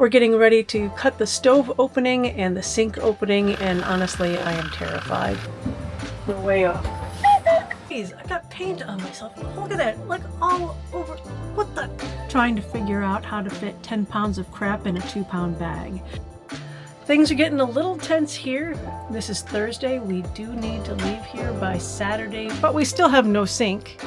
We're getting ready to cut the stove opening and the sink opening, and honestly, I am terrified. We're way off. Jeez, I got paint on myself. Look at that, like all over. What the? Trying to figure out how to fit 10 pounds of crap in a 2-pound bag. Things are getting a little tense here. This is Thursday. We do need to leave here by Saturday, but we still have no sink.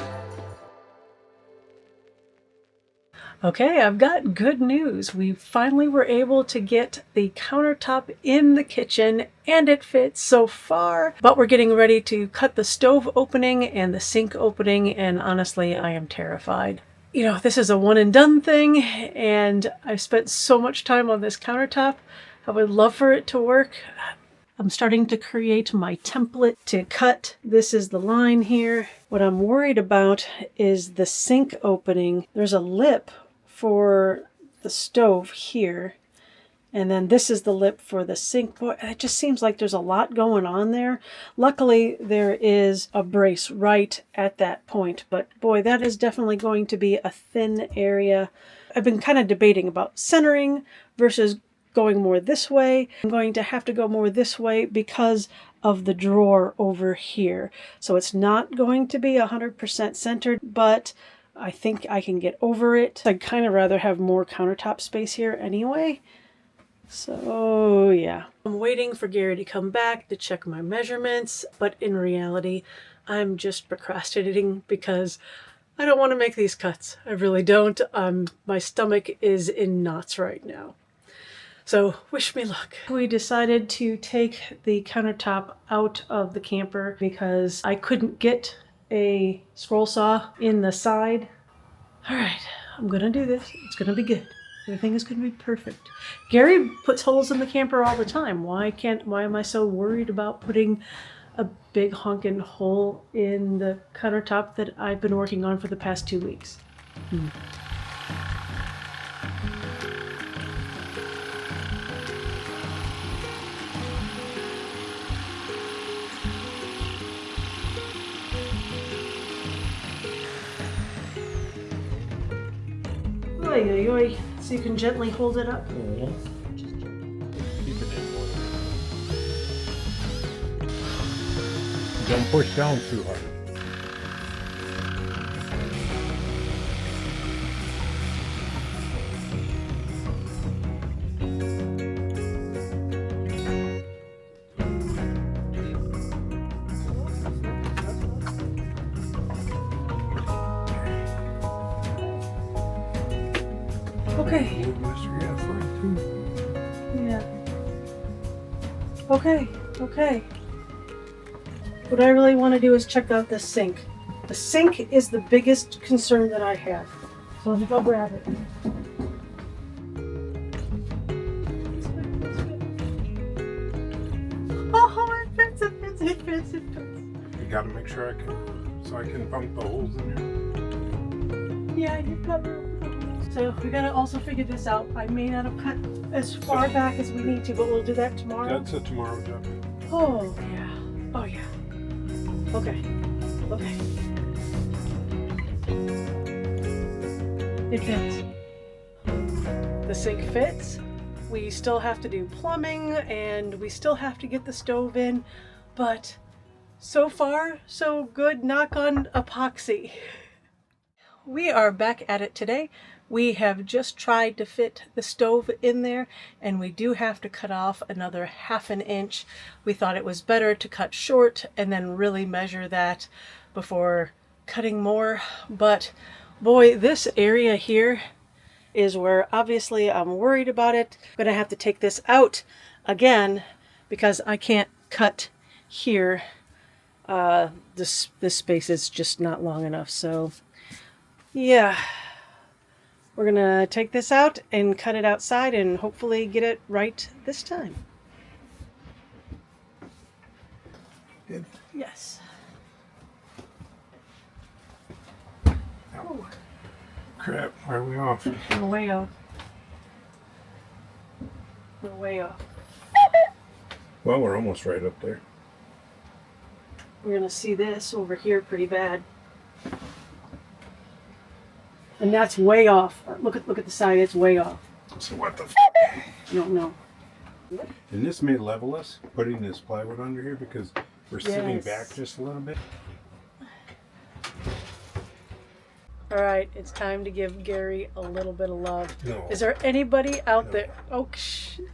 Okay, I've got good news. We finally were able to get the countertop in the kitchen and it fits so far, but we're getting ready to cut the stove opening and the sink opening, and honestly, I am terrified. You know, this is a one and done thing, and I've spent so much time on this countertop. I would love for it to work. I'm starting to create my template to cut. This is the line here. What I'm worried about is the sink opening. There's a lip for the stove here, and then this is the lip for the sink. Boy, it just seems like there's a lot going on there. Luckily, there is a brace right at that point, but boy, that is definitely going to be a thin area. I've been kind of debating about centering versus going more this way. I'm going to have to go more this way because of the drawer over here. So it's not going to be 100% centered, but I think I can get over it. I'd kind of rather have more countertop space here anyway. So yeah. I'm waiting for Gary to come back to check my measurements, but in reality, I'm just procrastinating because I don't want to make these cuts. I really don't. My stomach is in knots right now. So wish me luck. We decided to take the countertop out of the camper because I couldn't get a scroll saw in the side. All right, I'm gonna do this. It's gonna be good. Everything is gonna be perfect. Gary puts holes in the camper all the time. Why am I so worried about putting a big honking hole in the countertop that I've been working on for the past 2 weeks? So you can gently hold it up. Keep it in order. Don't push down too hard. Okay. Yeah. Okay. What I really want to do is check out the sink. The sink is the biggest concern that I have. So let me go grab it. Oh, it fits. You gotta make sure I can pump the holes in here. Yeah, you've got room. So we gotta also figure this out. I may not have cut as far back as we need to, but we'll do that tomorrow. That's a tomorrow job. Oh yeah. Okay. It fits. The sink fits. We still have to do plumbing and we still have to get the stove in, but so far so good. Knock on epoxy. We are back at it today. We have just tried to fit the stove in there, and we do have to cut off another 1/2 inch. We thought it was better to cut short and then really measure that before cutting more. But boy, this area here is where obviously I'm worried about it. I'm gonna have to take this out again because I can't cut here. This space is just not long enough. So yeah. We're gonna take this out and cut it outside and hopefully get it right this time. Good. Yes. Oh. Crap, why are we off? We're way off. We're way off. Well, we're almost right up there. We're gonna see this over here pretty bad. And that's way off. Look at the side, it's way off. So what the f***? No. And this may level us, putting this plywood under here, because we're sitting Yes. back just a little bit. All right, it's time to give Gary a little bit of love. No. Is there anybody out there? Oh,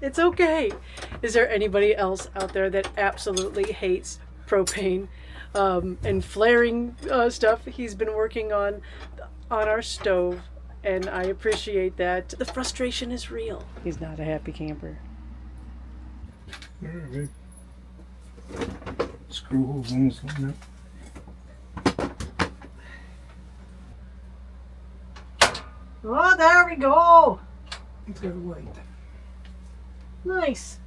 it's okay. Is there anybody else out there that absolutely hates propane and flaring stuff? He's been working on our stove, and I appreciate that. The frustration is real. He's not a happy camper. All right, babe. Screw holes in this one now. Oh, there we go. It's got a light. Nice.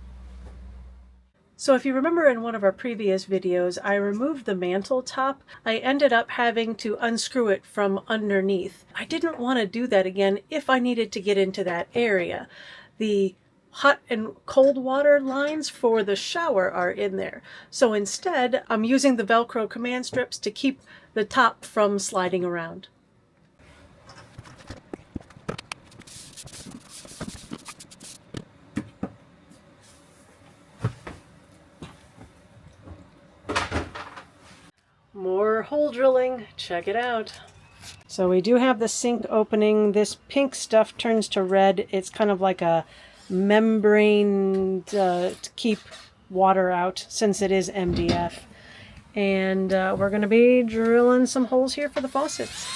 So if you remember in one of our previous videos, I removed the mantle top. I ended up having to unscrew it from underneath. I didn't want to do that again if I needed to get into that area. The hot and cold water lines for the shower are in there. So instead, I'm using the Velcro command strips to keep the top from sliding around. More hole drilling. Check it out. So we do have the sink opening. This pink stuff turns to red. It's kind of like a membrane to keep water out since it is MDF. And we're going to be drilling some holes here for the faucets.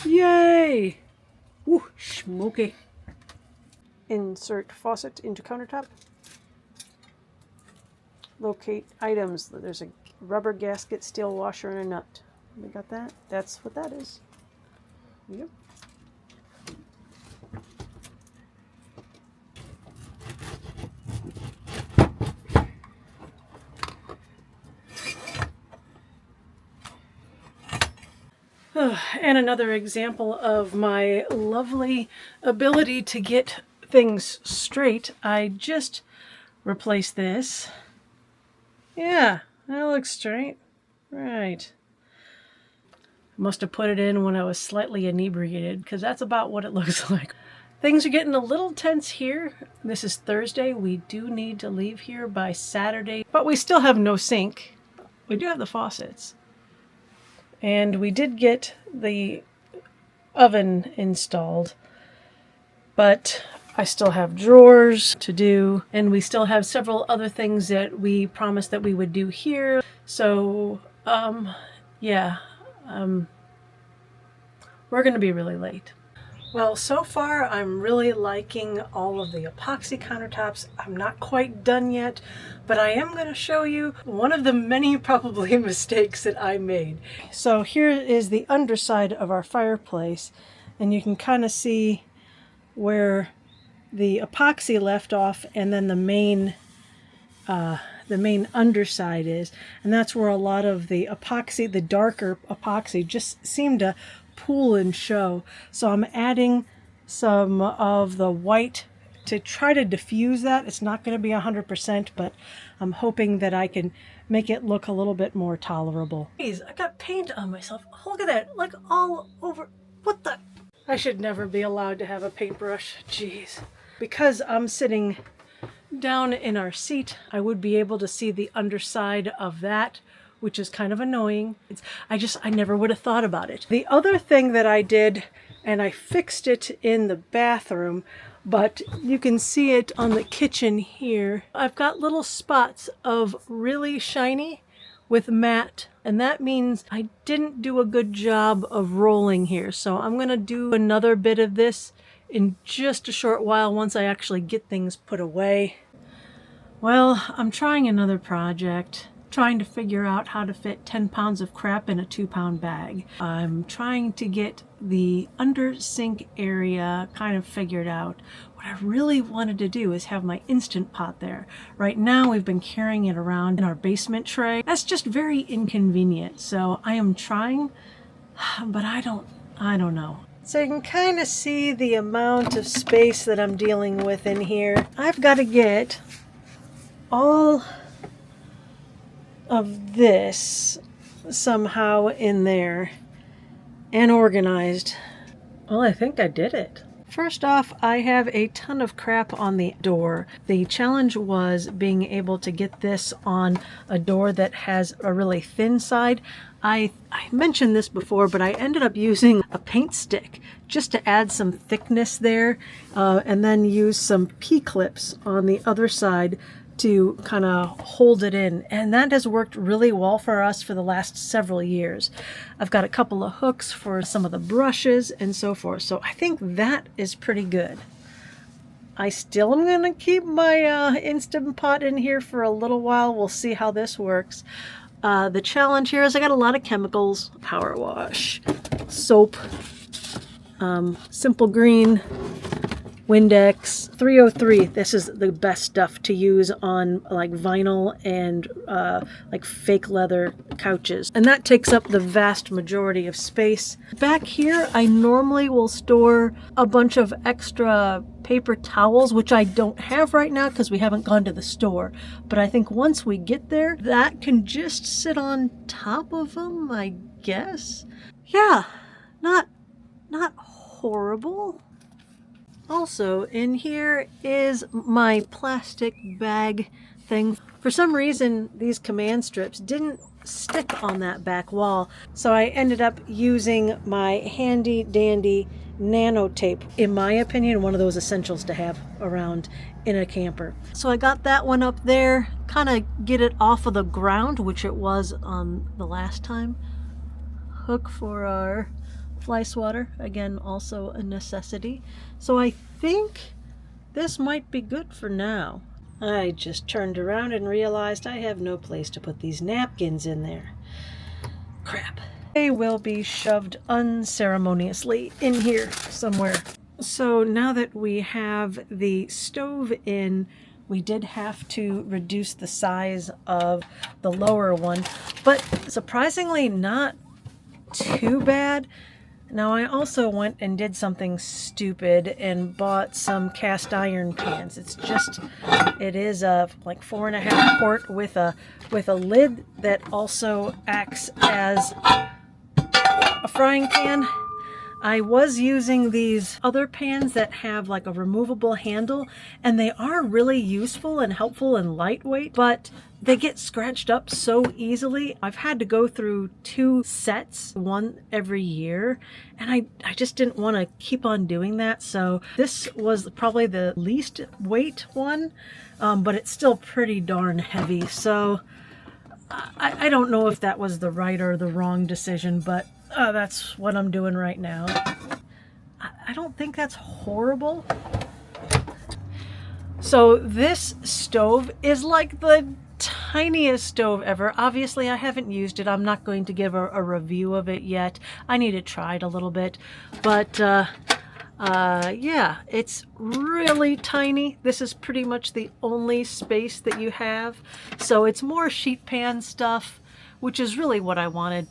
Yay! Woo, smoky. Insert faucet into countertop. Locate items. There's a rubber gasket, steel washer, and a nut. We got that? That's what that is. Yep. And another example of my lovely ability to get things straight. I just replaced this. Yeah, that looks straight. Right. Must have put it in when I was slightly inebriated, because that's about what it looks like. Things are getting a little tense here. This is Thursday. We do need to leave here by Saturday, but we still have no sink. We do have the faucets. And we did get the oven installed, but I still have drawers to do, and we still have several other things that we promised that we would do here. So, yeah, we're going to be really late. Well, so far I'm really liking all of the epoxy countertops. I'm not quite done yet, but I am going to show you one of the many probably mistakes that I made. So here is the underside of our fireplace, and you can kind of see where the epoxy left off and then the main underside is, and that's where a lot of the epoxy, the darker epoxy, just seemed to pool and show. So I'm adding some of the white to try to diffuse that. It's not going to be 100%, but I'm hoping that I can make it look a little bit more tolerable. Jeez, I got paint on myself. Look at that, like all over. What the? I should never be allowed to have a paintbrush. Jeez. Because I'm sitting down in our seat, I would be able to see the underside of that, which is kind of annoying. I never would have thought about it. The other thing that I did, and I fixed it in the bathroom, but you can see it on the kitchen here. I've got little spots of really shiny with matte, and that means I didn't do a good job of rolling here. So I'm gonna do another bit of this in just a short while once I actually get things put away. Well, I'm trying another project. Trying to figure out how to fit 10 pounds of crap in a 2-pound bag. I'm trying to get the undersink area kind of figured out. What I really wanted to do is have my Instant Pot there. Right now we've been carrying it around in our basement tray. That's just very inconvenient. So I am trying, but I don't know. So you can kind of see the amount of space that I'm dealing with in here. I've got to get all of this somehow in there and organized. Well, I think I did it. First off, I have a ton of crap on the door. The challenge was being able to get this on a door that has a really thin side. I mentioned this before, but I ended up using a paint stick just to add some thickness there, and then use some P-clips on the other side to kind of hold it in, and that has worked really well for us for the last several years. I've got a couple of hooks for some of the brushes and so forth, so I think that is pretty good. I still am going to keep my Instant Pot in here for a little while. We'll see how this works. The challenge here is I got a lot of chemicals: power wash, soap, Simple Green, Windex, 303. This is the best stuff to use on like vinyl and like fake leather couches. And that takes up the vast majority of space. Back here, I normally will store a bunch of extra paper towels, which I don't have right now because we haven't gone to the store. But I think once we get there, that can just sit on top of them, I guess. Yeah, not horrible. Also, in here is my plastic bag thing. For some reason, these command strips didn't stick on that back wall, so I ended up using my handy dandy Nano tape. In my opinion, one of those essentials to have around in a camper. So I got that one up there, kind of get it off of the ground, which it was on the last time. Hook for our fly swatter, again, also a necessity. So I think this might be good for now. I just turned around and realized I have no place to put these napkins in there. Crap. They will be shoved unceremoniously in here somewhere. So now that we have the stove in, we did have to reduce the size of the lower one, but surprisingly not too bad. Now I also went and did something stupid and bought some cast iron pans. It is a like 4.5 quart with a lid that also acts as a frying pan. I was using these other pans that have like a removable handle, and they are really useful and helpful and lightweight, but they get scratched up so easily. I've had to go through 2 sets, one every year, and I just didn't want to keep on doing that. So this was probably the least weight one, but it's still pretty darn heavy. So I don't know if that was the right or the wrong decision, but that's what I'm doing right now. I don't think that's horrible. So this stove is like the tiniest stove ever. Obviously, I haven't used it. I'm not going to give a review of it yet. I need to try it a little bit. But yeah, it's really tiny. This is pretty much the only space that you have. So it's more sheet pan stuff, which is really what I wanted.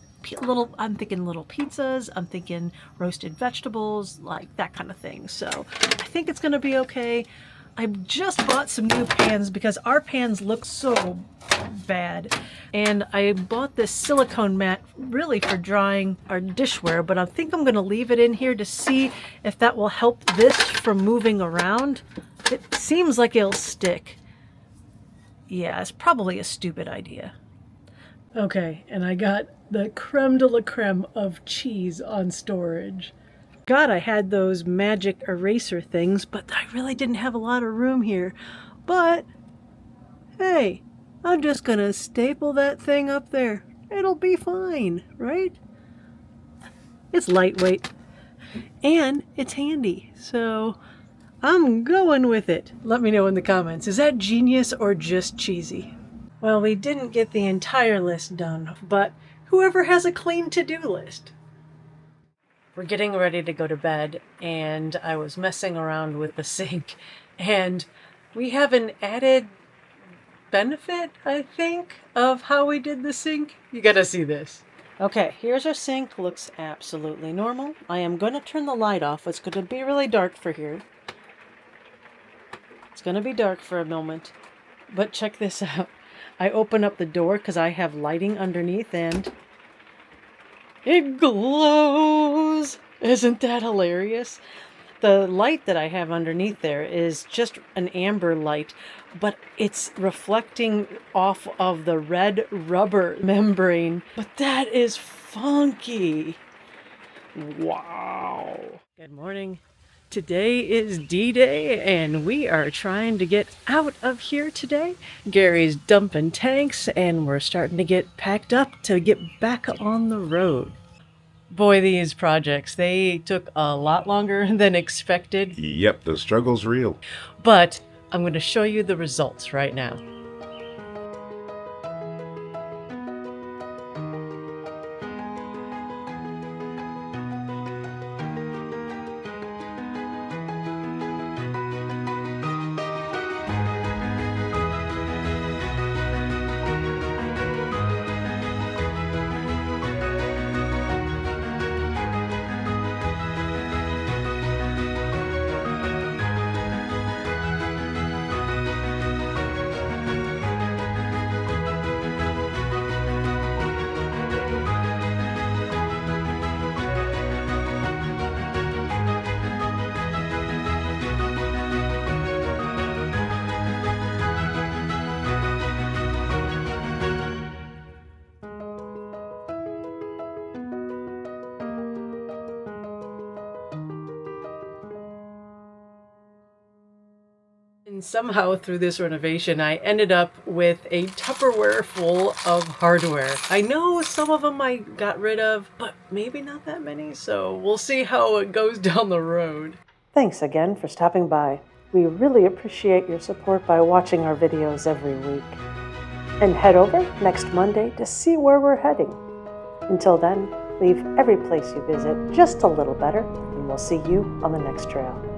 I'm thinking little pizzas, I'm thinking roasted vegetables, like that kind of thing. So I think it's going to be okay. I just bought some new pans because our pans look so bad. And I bought this silicone mat really for drying our dishware, but I think I'm going to leave it in here to see if that will help this from moving around. It seems like it'll stick. Yeah, it's probably a stupid idea. Okay, and I got the creme de la creme of cheese on storage. God, I had those magic eraser things, but I really didn't have a lot of room here. But, hey, I'm just gonna staple that thing up there. It'll be fine, right? It's lightweight, and it's handy, so I'm going with it. Let me know in the comments, is that genius or just cheesy? Well, we didn't get the entire list done, but whoever has a clean to-do list. We're getting ready to go to bed, and I was messing around with the sink, and we have an added benefit, I think, of how we did the sink. You gotta see this. Okay, here's our sink. Looks absolutely normal. I am going to turn the light off. It's going to be really dark for here. It's going to be dark for a moment, but check this out. I open up the door because I have lighting underneath, and It glows! Isn't that hilarious? The light that I have underneath there is just an amber light, but it's reflecting off of the red rubber membrane. But that is funky. Wow. Good morning. Today is D-Day and we are trying to get out of here today. Gary's dumping tanks and we're starting to get packed up to get back on the road. Boy, these projects, they took a lot longer than expected. Yep, the struggle's real. But I'm going to show you the results right now. And somehow through this renovation, I ended up with a Tupperware full of hardware. I know some of them I got rid of, but maybe not that many, so we'll see how it goes down the road. Thanks again for stopping by. We really appreciate your support by watching our videos every week. And head over next Monday to see where we're heading. Until then, leave every place you visit just a little better, and we'll see you on the next trail.